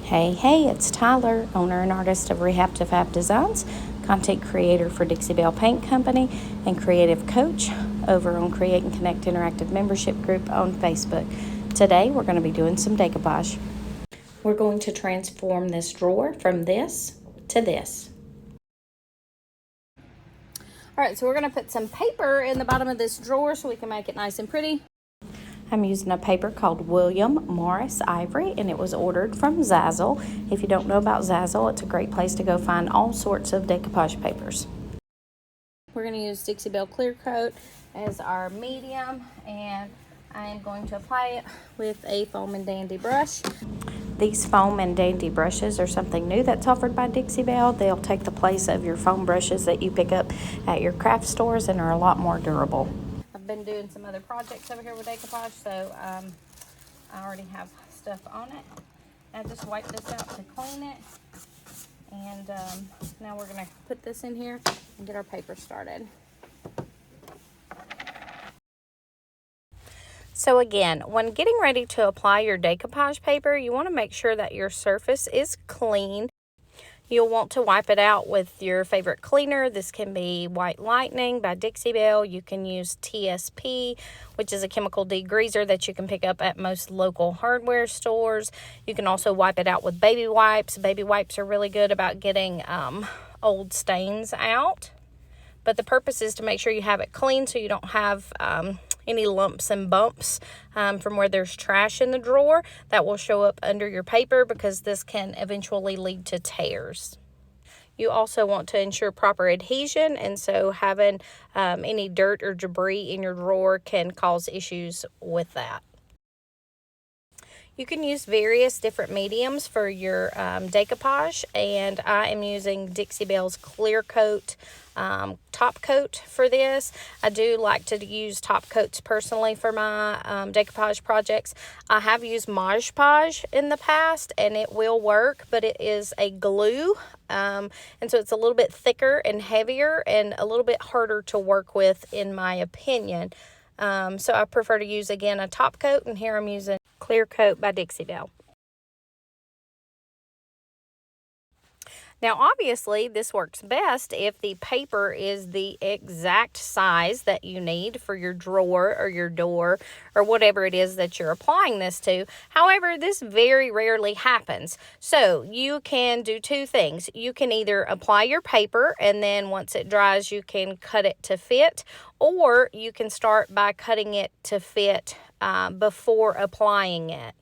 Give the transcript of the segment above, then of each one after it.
Hey, it's Tyler, owner and artist of Rehab to Fab Designs, content creator for Dixie Belle Paint Company, and creative coach over on Create and Connect Interactive Membership Group on Facebook. Today, we're going to be doing some decoupage. We're going to transform this drawer from this to this. All right, so we're going to put some paper in the bottom of this drawer so we can make it nice and pretty. I'm using a paper called William Morris Ivory, and it was ordered from Zazzle. If you don't know about Zazzle, it's a great place to go find all sorts of decoupage papers. We're going to use Dixie Belle Clear Coat as our medium, and I am going to apply it with a foam and dandy brush. These foam and dandy brushes are something new that's offered by Dixie Belle. They'll take the place of your foam brushes that you pick up at your craft stores and are a lot more durable. I've been doing some other projects over here with decoupage, so I already have stuff on it. I just wipe this out to clean it, and now we're going to put this in here and get our paper started. So again, when getting ready to apply your decoupage paper, you want to make sure that your surface is clean. You'll want to wipe it out with your favorite cleaner. This can be White Lightning by Dixie Belle. You can use TSP, which is a chemical degreaser that you can pick up at most local hardware stores. You can also wipe it out with baby wipes. Baby wipes are really good about getting old stains out. But the purpose is to make sure you have it clean so you don't have any lumps and bumps from where there's trash in the drawer that will show up under your paper, because this can eventually lead to tears. You also want to ensure proper adhesion, and so having any dirt or debris in your drawer can cause issues with that. You can use various different mediums for your decoupage, and I am using Dixie Belle's Clear Coat top coat for this. I do like to use top coats personally for my decoupage projects. I have used Mod Podge in the past, and it will work, but it is a glue, and so it's a little bit thicker and heavier and a little bit harder to work with, in my opinion. So I prefer to use, again, a top coat, and here I'm using Clear Coat by Dixie Belle. Now, obviously, this works best if the paper is the exact size that you need for your drawer or your door or whatever it is that you're applying this to. However, this very rarely happens. So you can do two things. You can either apply your paper, and then once it dries, you can cut it to fit, or you can start by cutting it to fit before applying it.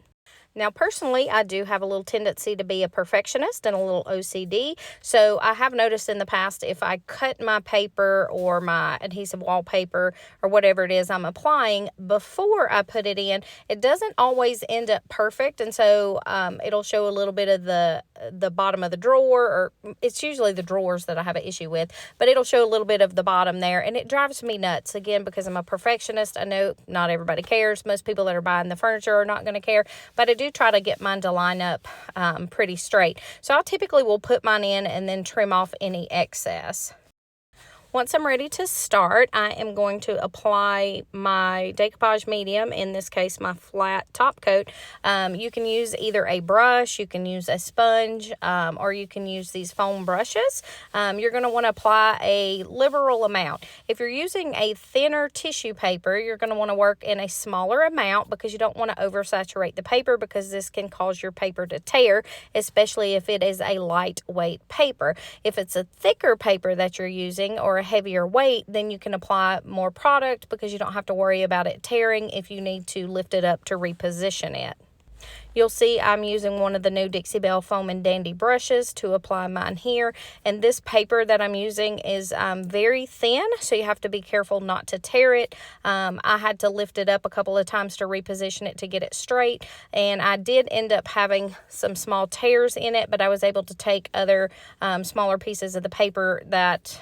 Now, personally, I do have a little tendency to be a perfectionist and a little OCD, so I have noticed in the past if I cut my paper or my adhesive wallpaper or whatever it is I'm applying before I put it in, it doesn't always end up perfect, and so it'll show a little bit of the bottom of the drawer, or it's usually the drawers that I have an issue with, but it'll show a little bit of the bottom there, and it drives me nuts, again, because I'm a perfectionist. I know not everybody cares. Most people that are buying the furniture are not going to care, but I do try to get mine to line up pretty straight. So I typically will put mine in and then trim off any excess. Once I'm ready to start, I am going to apply my decoupage medium, in this case my flat top coat. You can use either a brush, you can use a sponge, or you can use these foam brushes. You're going to want to apply a liberal amount. If you're using a thinner tissue paper, you're going to want to work in a smaller amount, because you don't want to oversaturate the paper, because this can cause your paper to tear, especially if it is a lightweight paper. If it's a thicker paper that you're using, or a heavier weight, then you can apply more product, because you don't have to worry about it tearing if you need to lift it up to reposition it. You'll see I'm using one of the new Dixie Belle Foam and Dandy brushes to apply mine here, and this paper that I'm using is very thin, so you have to be careful not to tear it. I had to lift it up a couple of times to reposition it to get it straight, and I did end up having some small tears in it, but I was able to take other smaller pieces of the paper that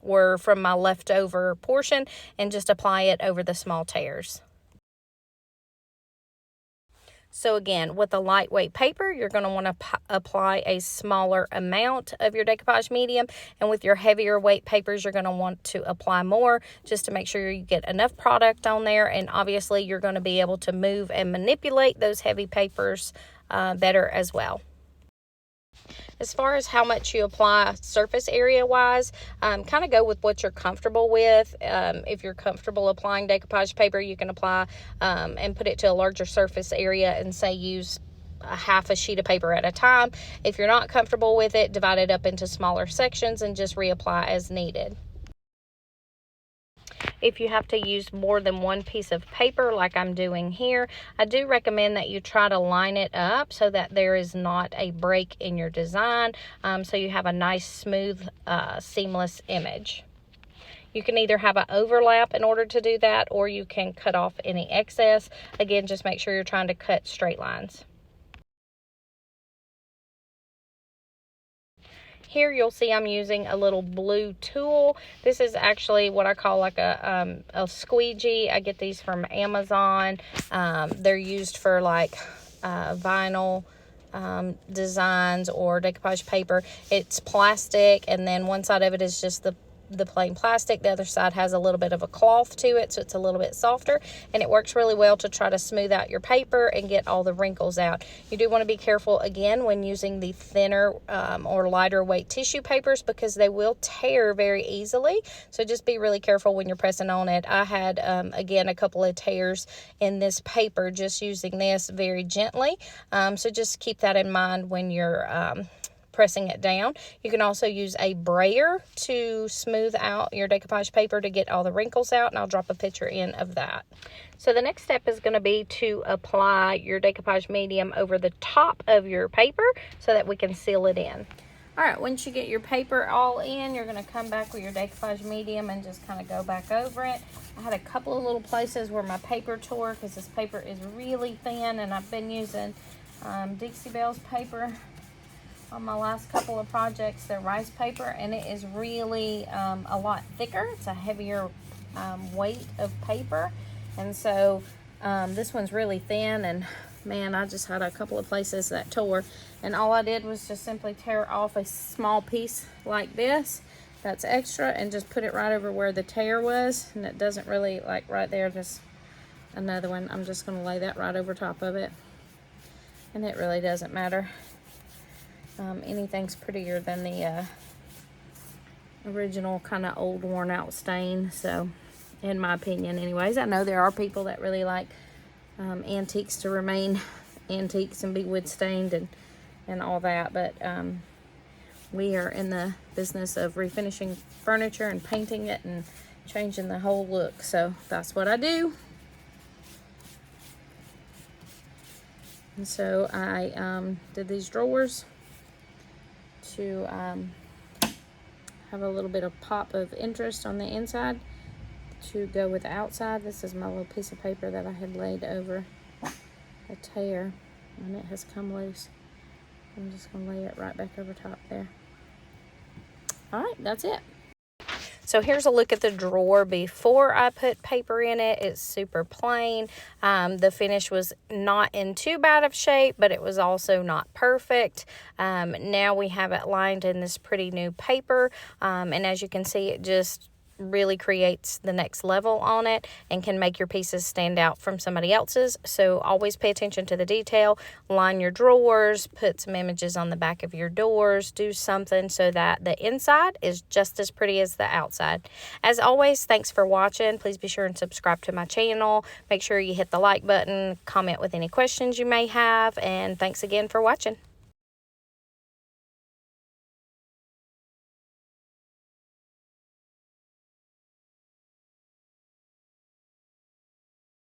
were from my leftover portion and just apply it over the small tears. So again, with a lightweight paper, you're going to want to apply a smaller amount of your decoupage medium, and with your heavier weight papers, you're going to want to apply more, just to make sure you get enough product on there, and obviously you're going to be able to move and manipulate those heavy papers better as well. As far as how much you apply surface area wise, kind of go with what you're comfortable with. If you're comfortable applying decoupage paper, you can apply and put it to a larger surface area and say use a half a sheet of paper at a time. If you're not comfortable with it, divide it up into smaller sections and just reapply as needed. If you have to use more than one piece of paper like I'm doing here, I do recommend that you try to line it up so that there is not a break in your design, so you have a nice, smooth, seamless image. You can either have an overlap in order to do that, or you can cut off any excess. Again, just make sure you're trying to cut straight lines. Here you'll see I'm using a little blue tool. This is actually what I call like a squeegee. I get these from Amazon. They're used for like vinyl designs or decoupage paper. It's plastic, and then one side of it is just the plain plastic. The other side has a little bit of a cloth to it, so it's a little bit softer, and it works really well to try to smooth out your paper and get all the wrinkles out. You do want to be careful again when using the thinner or lighter weight tissue papers, because they will tear very easily, so just be really careful when you're pressing on it. I had again a couple of tears in this paper just using this very gently, so just keep that in mind when you're pressing it down. You can also use a brayer to smooth out your decoupage paper to get all the wrinkles out, and I'll drop a picture in of that. So the next step is going to be to apply your decoupage medium over the top of your paper so that we can seal it in. All right, once you get your paper all in, you're going to come back with your decoupage medium and just kind of go back over it. I had a couple of little places where my paper tore because this paper is really thin, and I've been using Dixie Belle's paper on my last couple of projects. They're rice paper, and it is really a lot thicker. It's a heavier weight of paper, and so this one's really thin, and man, I just had a couple of places that tore, and all I did was just simply tear off a small piece like this that's extra and just put it right over where the tear was, and it doesn't really, like right there, just another one. I'm just going to lay that right over top of it, and it really doesn't matter. Anything's prettier than the original kind of old worn out stain, so in my opinion anyways. I know there are people that really like antiques to remain antiques and be wood stained and all that, but we are in the business of refinishing furniture and painting it and changing the whole look, so that's what I do. And so I did these drawers to have a little bit of pop of interest on the inside to go with the outside. This is my little piece of paper that I had laid over a tear, and it has come loose. I'm just going to lay it right back over top there. All right, that's it. So here's a look at the drawer before I put paper in it. It's super plain. The finish was not in too bad of shape, but it was also not perfect. Now we have it lined in this pretty new paper, and as you can see, it just really creates the next level on it and can make your pieces stand out from somebody else's. So always pay attention to the detail. Line your drawers, put some images on the back of your doors, do something so that the inside is just as pretty as the outside. As always, thanks for watching. Please be sure and subscribe to my channel. Make sure you hit the like button, comment with any questions you may have, and thanks again for watching.